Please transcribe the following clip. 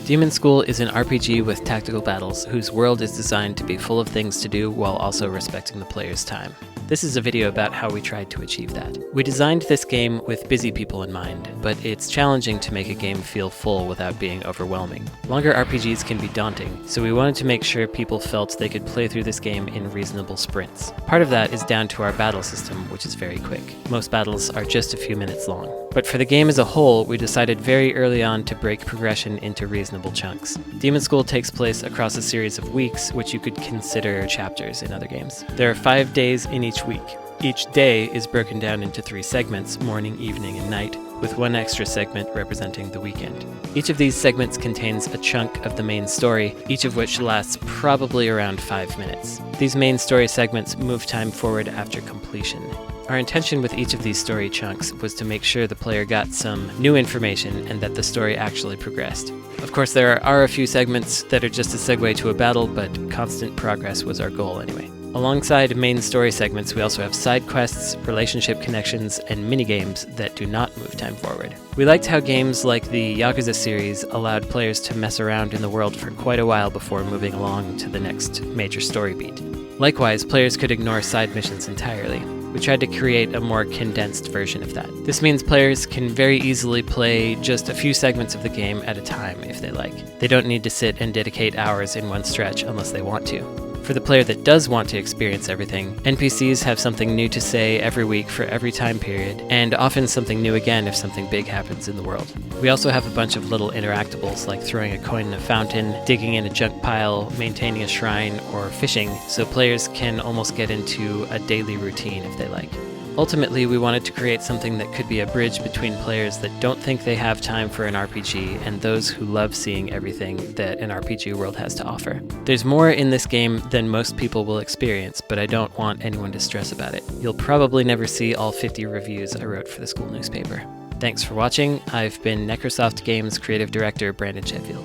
Demonschool is an RPG with tactical battles whose world is designed to be full of things to do while also respecting the player's time. This is a video about how we tried to achieve that. We designed this game with busy people in mind, but it's challenging to make a game feel full without being overwhelming. Longer RPGs can be daunting, so we wanted to make sure people felt they could play through this game in reasonable sprints. Part of that is down to our battle system, which is very quick. Most battles are just a few minutes long. But for the game as a whole, we decided very early on to break progression into reasonable chunks. Demonschool takes place across a series of weeks, which you could consider chapters in other games. There are 5 days in each week. Each day is broken down into 3 segments, morning, evening, and night, with 1 extra segment representing the weekend. Each of these segments contains a chunk of the main story, each of which lasts probably around 5 minutes. These main story segments move time forward after completion. Our intention with each of these story chunks was to make sure the player got some new information and that the story actually progressed. Of course, there are a few segments that are just a segue to a battle, but constant progress was our goal anyway. Alongside main story segments, we also have side quests, relationship connections, and minigames that do not move time forward. We liked how games like the Yakuza series allowed players to mess around in the world for quite a while before moving along to the next major story beat. Likewise, players could ignore side missions entirely. We tried to create a more condensed version of that. This means players can very easily play just a few segments of the game at a time if they like. They don't need to sit and dedicate hours in one stretch unless they want to. For the player that does want to experience everything, NPCs have something new to say every week for every time period, and often something new again if something big happens in the world. We also have a bunch of little interactables like throwing a coin in a fountain, digging in a junk pile, maintaining a shrine, or fishing, so players can almost get into a daily routine if they like. Ultimately, we wanted to create something that could be a bridge between players that don't think they have time for an RPG and those who love seeing everything that an RPG world has to offer. There's more in this game than most people will experience, but I don't want anyone to stress about it. You'll probably never see all 50 reviews I wrote for the school newspaper. Thanks for watching. I've been Necrosoft Games Creative Director Brandon Sheffield.